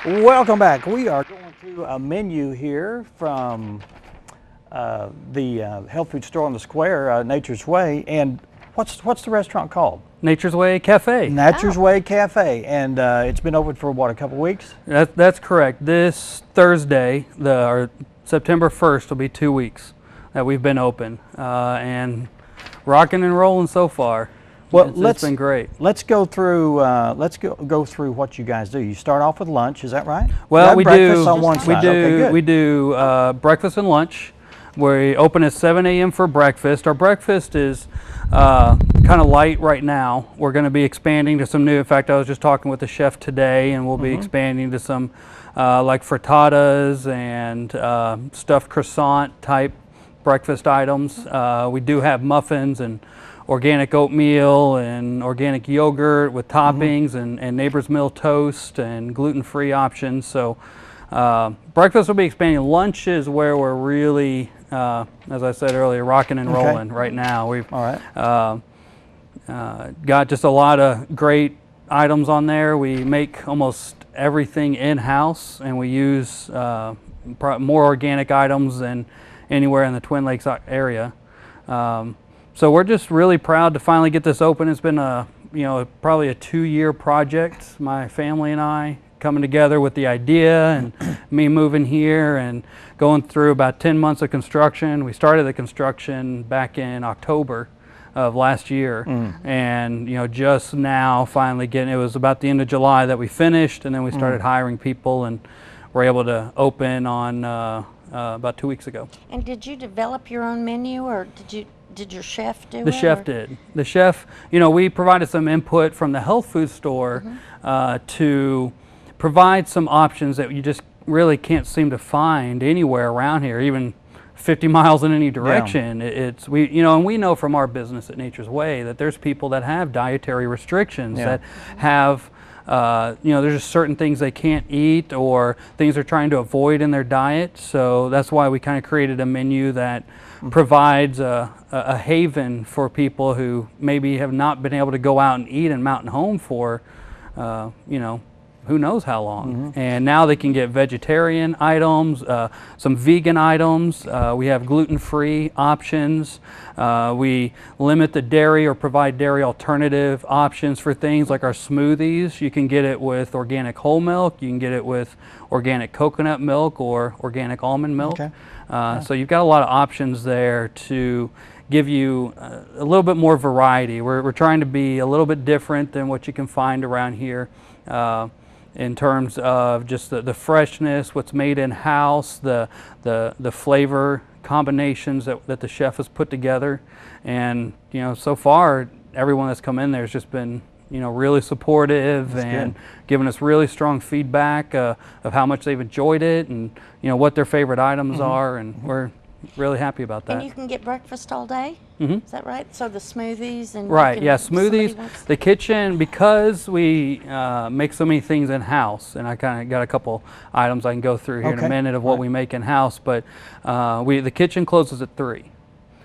Welcome back. We are going through a menu here from the health food store on the square, Nature's Way. And what's the restaurant called? Nature's Way Cafe. Nature's Way Cafe. And it's been open for what, a couple weeks? That's correct. This Thursday, or September 1st, will be 2 weeks that we've been open, and rocking and rolling so far. Well, it's been great. Let's go through. Let's go through what you guys do. You start off with lunch, is that right? Well, we breakfast do. On one side. We do breakfast and lunch. We open at 7 a.m. for breakfast. Our breakfast is kind of light right now. We're going to be expanding to some new. In fact, I was just talking with the chef today, and we'll be expanding to some like frittatas and stuffed croissant type breakfast items. We do have muffins and organic oatmeal and organic yogurt with toppings and Neighbor's Mill toast and gluten-free options. So breakfast will be expanding. Lunch is where we're really, as I said earlier, rocking and rolling right now. We've got just a lot of great items on there. We make almost everything in-house, and we use more organic items than anywhere in the Twin Lakes area. So we're just really proud to finally get this open. It's been probably a 2-year project. My family and I coming together with the idea, and me moving here and going through about 10 months of construction. We started the construction back in October of last year, and just now finally getting. It was about the end of July that we finished, and then we started hiring people, and were able to open on about 2 weeks ago. And did you develop your own menu, or did your chef do it? The chef did. The chef, we provided some input from the health food store to provide some options that you just really can't seem to find anywhere around here, even 50 miles in any direction. And we know from our business at Nature's Way that there's people that have dietary restrictions, that have there's just certain things they can't eat or things they're trying to avoid in their diet. So that's why we kind of created a menu that provides a haven for people who maybe have not been able to go out and eat in Mountain Home for, who knows how long. And now they can get vegetarian items, some vegan items. We have gluten-free options. We limit the dairy or provide dairy alternative options for things like our smoothies. You can get it with organic whole milk. You can get it with organic coconut milk or organic almond milk. So you've got a lot of options there to give you a little bit more variety. We're trying to be a little bit different than what you can find around here. In terms of just the freshness, what's made in-house, the flavor combinations that the chef has put together. And so far everyone that's come in there has just been really supportive and giving us really strong feedback of how much they've enjoyed it and what their favorite items are, and we're really happy about that. And you can get breakfast all day? Is that right? So the smoothies and smoothies. The kitchen, because we make so many things in house, and I kind of got a couple items I can go through here in a minute of what we make in house. But the kitchen closes at 3,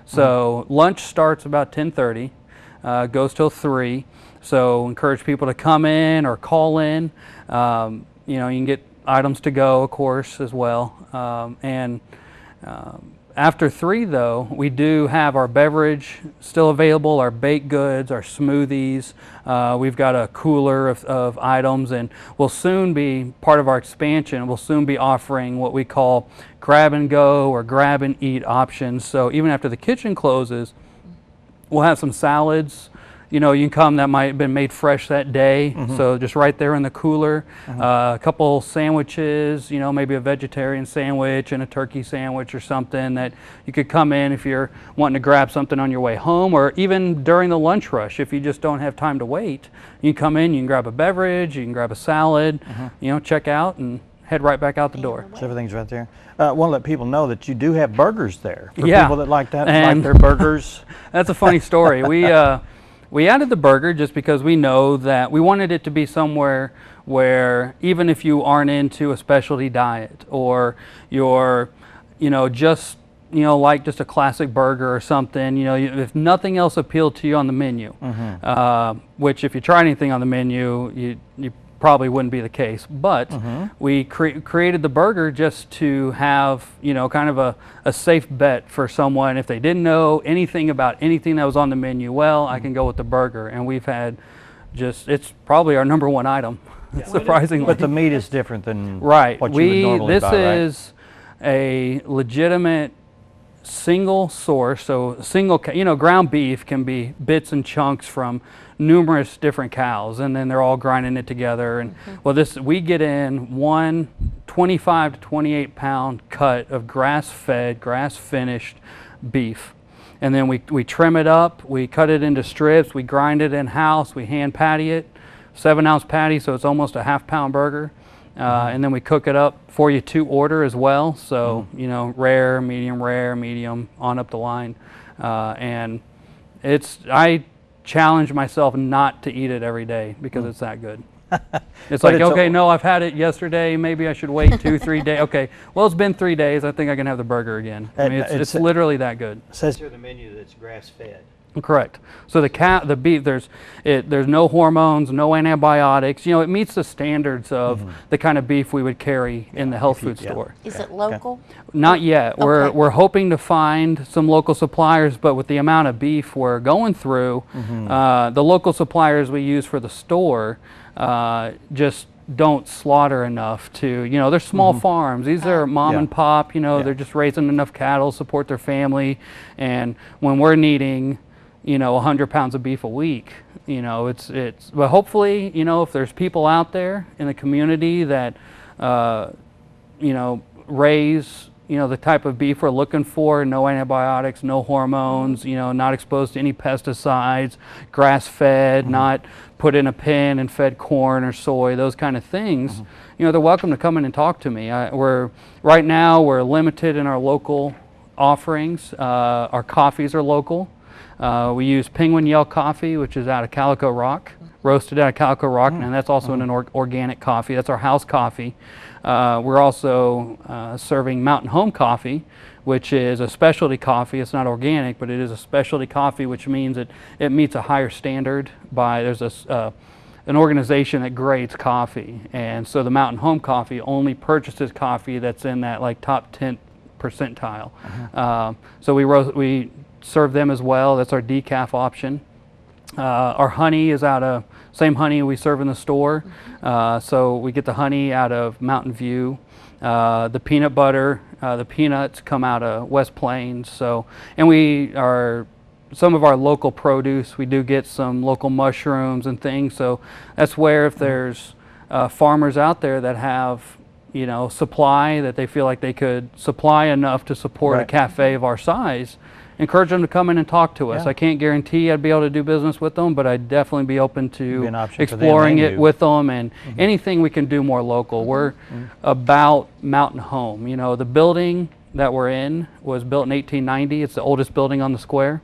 so lunch starts about 10:30, goes till 3. So encourage people to come in or call in. You can get items to go, of course, as well. After 3, though, we do have our beverage still available, our baked goods, our smoothies. We've got a cooler of items, and we'll soon be, part of our expansion, we'll soon be offering what we call grab and go or grab and eat options. So even after the kitchen closes, we'll have some salads. You can come that might have been made fresh that day, so just right there in the cooler. A couple sandwiches, maybe a vegetarian sandwich and a turkey sandwich or something that you could come in if you're wanting to grab something on your way home, or even during the lunch rush if you just don't have time to wait. You can come in, you can grab a beverage, you can grab a salad, check out and head right back out the door. So everything's right there. I want to let people know that you do have burgers there for people that like their burgers. That's a funny story. We added the burger just because we know that we wanted it to be somewhere where even if you aren't into a specialty diet or you're, like just a classic burger or something, if nothing else appealed to you on the menu, which if you try anything on the menu, you probably wouldn't be the case. But we created the burger just to have, you know, kind of a safe bet for someone. If they didn't know anything about anything that was on the menu, well, I can go with the burger. And we've had it's probably our #1 item, surprisingly. But the meat is different than right. what you would normally This buy, right? is a legitimate single source, so single, you know, ground beef can be bits and chunks from numerous different cows, and then they're all grinding it together. And well, we get in one 25 to 28 pound cut of grass-fed, grass-finished beef, and then we trim it up, we cut it into strips, we grind it in house, we hand patty it, 7-ounce patty, so it's almost a half-pound burger. And then we cook it up for you to order as well. So, you know, rare, medium, on up the line. And I challenge myself not to eat it every day because it's that good. It's like, okay, no, I've had it yesterday. Maybe I should wait 2-3 days. Okay, well, it's been 3 days. I think I can have the burger again. I mean, it's literally that good. It says here on the menu that it's grass-fed. Correct. So the beef, there's no hormones, no antibiotics. You know, it meets the standards of the kind of beef we would carry in the health food store. Is it local? Not yet. Okay. We're hoping to find some local suppliers, but with the amount of beef we're going through, the local suppliers we use for the store just don't slaughter enough to, you know, they're small farms. These are mom and pop, you know, they're just raising enough cattle, support their family. And when we're needing, you know, 100 pounds of beef a week, you know, but hopefully, you know, if there's people out there in the community that, you know, raise, you know, the type of beef we're looking for, no antibiotics, no hormones, you know, not exposed to any pesticides, grass-fed, not put in a pen and fed corn or soy, those kind of things, you know, they're welcome to come in and talk to me. Right now we're limited in our local offerings. Our coffees are local. We use Penguin Yell coffee, which is out of Calico Rock, roasted out of Calico Rock, and that's also an organic coffee. That's our house coffee. We're also serving Mountain Home coffee, which is a specialty coffee. It's not organic, but it is a specialty coffee, which means it meets a higher standard there's an organization that grades coffee. And so the Mountain Home coffee only purchases coffee that's in that like top 10 percentile. So we serve them as well. That's our decaf option. Our honey is out of same honey we serve in the store. So we get the honey out of Mountain View. The peanut butter, the peanuts come out of West Plains. So, and some of our local produce, we do get some local mushrooms and things. So that's where if there's farmers out there that have, you know, supply that they feel like they could supply enough to support a cafe of our size, encourage them to come in and talk to us. I can't guarantee I'd be able to do business with them, but I'd definitely be open to exploring it with them and anything we can do more local. We're about Mountain Home. You know, the building that we're in was built in 1890. It's the oldest building on the square.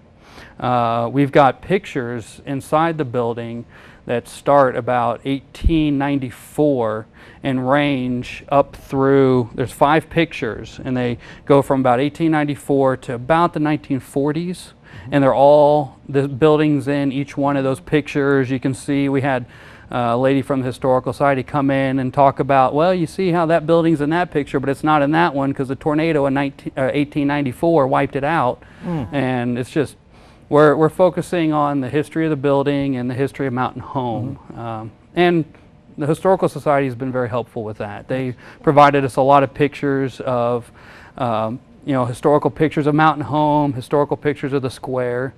We've got pictures inside the building that start about 1894 and range up through, there's 5 pictures, and they go from about 1894 to about the 1940s, and they're all, the buildings in each one of those pictures. You can see we had a lady from the Historical Society come in and talk about, well, you see how that building's in that picture, but it's not in that one because the tornado in 1894 wiped it out. And it's just, we're focusing on the history of the building and the history of Mountain Home. And the Historical Society has been very helpful with that. They provided us a lot of pictures of, you know, historical pictures of Mountain Home, historical pictures of the square.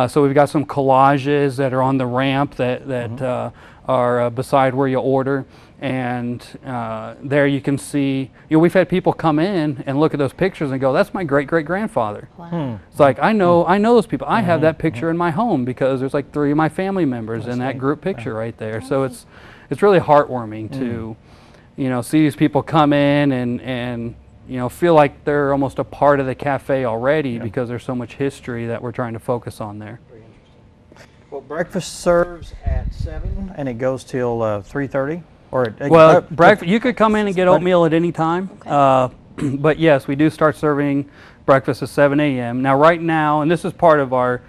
So we've got some collages that are on the ramp that are beside where you order. And there you can see, you know, we've had people come in and look at those pictures and go, that's my great-great-grandfather. Wow. It's like, I know those people. I have that picture in my home because there's like 3 of my family members in that group picture right there. So it's really heartwarming to, you know, see these people come in and you know, feel like they're almost a part of the cafe already because there's so much history that we're trying to focus on there. Very interesting. Well, breakfast serves at 7 and it goes till 3:30. Well, breakfast, you could come in and get oatmeal at any time. Okay. But yes, we do start serving breakfast at 7 a.m. Now right now, and this is part of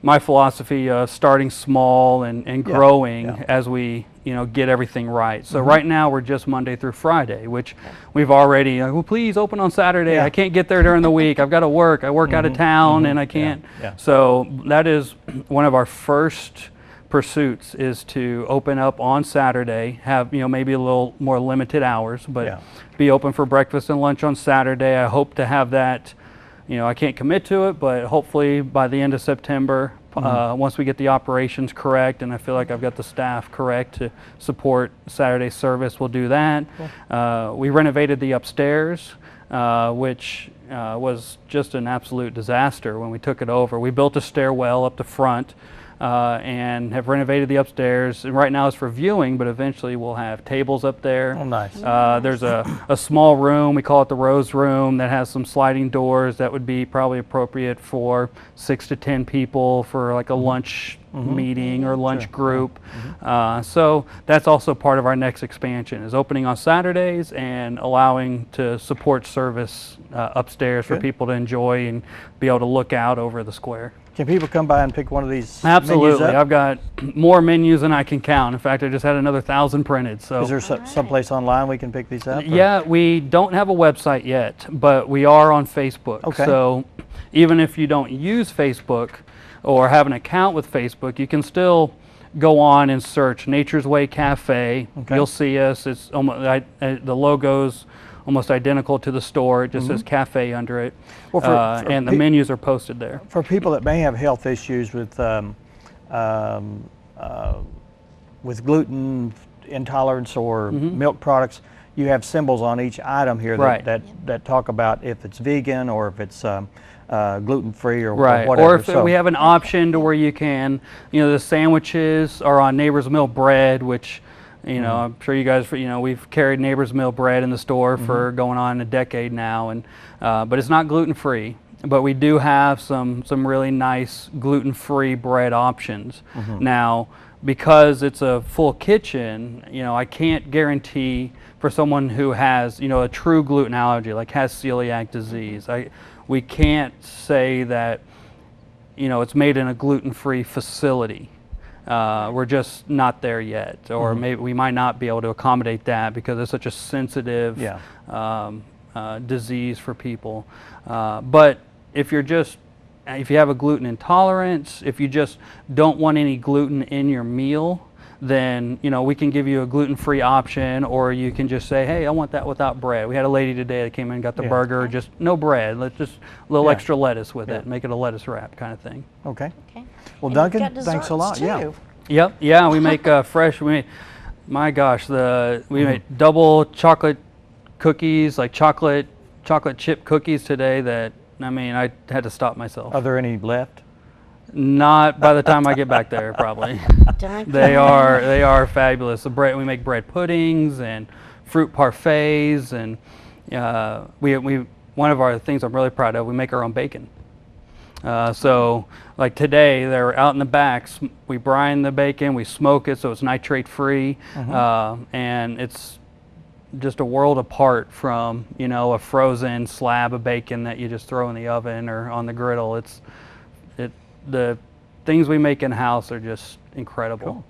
my philosophy, starting small and growing as we get everything right. So right now we're just Monday through Friday, which we've already, well, please open on Saturday. Yeah. I can't get there during the week. I've got to work. I work out of town and I can't. Yeah. So that is one of our first pursuits, is to open up on Saturday, have, maybe a little more limited hours, but be open for breakfast and lunch on Saturday. I hope to have that, I can't commit to it, but hopefully by the end of September, once we get the operations correct, and I feel like I've got the staff correct to support Saturday service, we'll do that. Cool. We renovated the upstairs, which was just an absolute disaster when we took it over. We built a stairwell up the front, and have renovated the upstairs. And right now it's for viewing, but eventually we'll have tables up there. Oh, nice. There's a small room, we call it the Rose Room, that has some sliding doors that would be probably appropriate for 6 to 10 people for like a lunch meeting or lunch group. So that's also part of our next expansion, is opening on Saturdays and allowing to support service upstairs for people to enjoy and be able to look out over the square. Can people come by and pick one of these Absolutely. menus up? I've got more menus than I can count. In fact, I just had another 1,000 printed. So Is there someplace online we can pick these up? Or? yeah, we don't have a website yet, but we are on Facebook. Okay. So even if you don't use Facebook or have an account with Facebook, you can still go on and search Nature's Way Cafe. Okay. You'll see us. It's almost, the logo's almost identical to the store. It just says cafe under it. Well, and the menus are posted there. For people that may have health issues with gluten intolerance or milk products, you have symbols on each item here that talk about if it's vegan or if it's gluten-free or whatever. Or if we have an option to where you can, the sandwiches are on Neighbor's Mill bread, which I'm sure you guys, we've carried Neighbor's Mill bread in the store for going on a decade now, and but it's not gluten-free. But we do have some really nice gluten-free bread options. Now, because it's a full kitchen, I can't guarantee for someone who has, a true gluten allergy, like has celiac disease, we can't say that, it's made in a gluten-free facility. We're just not there yet, or maybe we might not be able to accommodate that because it's such a sensitive disease for people. But if you have a gluten intolerance, if you just don't want any gluten in your meal, then we can give you a gluten-free option, or you can just say, hey, I want that without bread. We had a lady today that came in and got the burger, just no bread, let's just a little extra lettuce with it, make it a lettuce wrap kind of thing. Okay. Okay. Well, And Duncan, you've got thanks a lot. desserts, Yeah. too. Yep, we make fresh, my gosh, we made double chocolate cookies, like chocolate chip cookies today that, I had to stop myself. Are there any left? Not by the time I get back there, probably. They are fabulous. The bread, we make bread puddings and fruit parfaits, and one of our things I'm really proud of, we make our own bacon. So like today, they're out in the back, we brine the bacon, we smoke it so it's nitrate free, and it's just a world apart from, a frozen slab of bacon that you just throw in the oven or on the griddle. The things we make in-house are just incredible.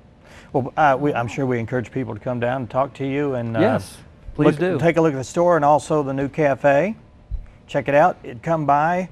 Cool. Well, I'm sure we encourage people to come down and talk to you. And yes, please do. Take a look at the store and also the new cafe. Check it out. Come by,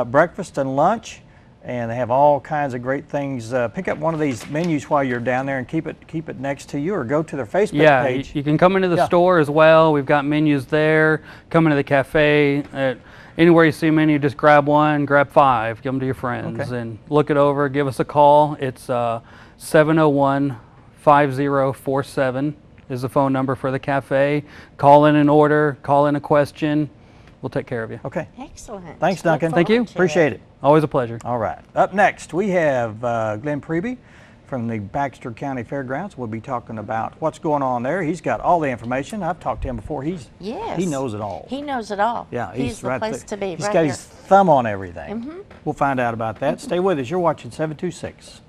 breakfast and lunch, and they have all kinds of great things. Pick up one of these menus while you're down there and keep it next to you, or go to their Facebook page. You can come into the store as well. We've got menus there. Come into the cafe. Anywhere you see a menu, just grab one, grab 5, give them to your friends, and look it over. Give us a call. It's 701-5047 is the phone number for the cafe. Call in an order, call in a question. We'll take care of you. Okay. Excellent. Thanks, Duncan. Thank you. Appreciate it. Always a pleasure. All right. Up next, we have Glenn Preby from the Baxter County Fairgrounds. We'll be talking about what's going on there. He's got all the information. I've talked to him before. He knows it all. He knows it all. Yeah, he's the right place to be. He's right got here. his thumb on everything. We'll find out about that. Stay with us. You're watching 726.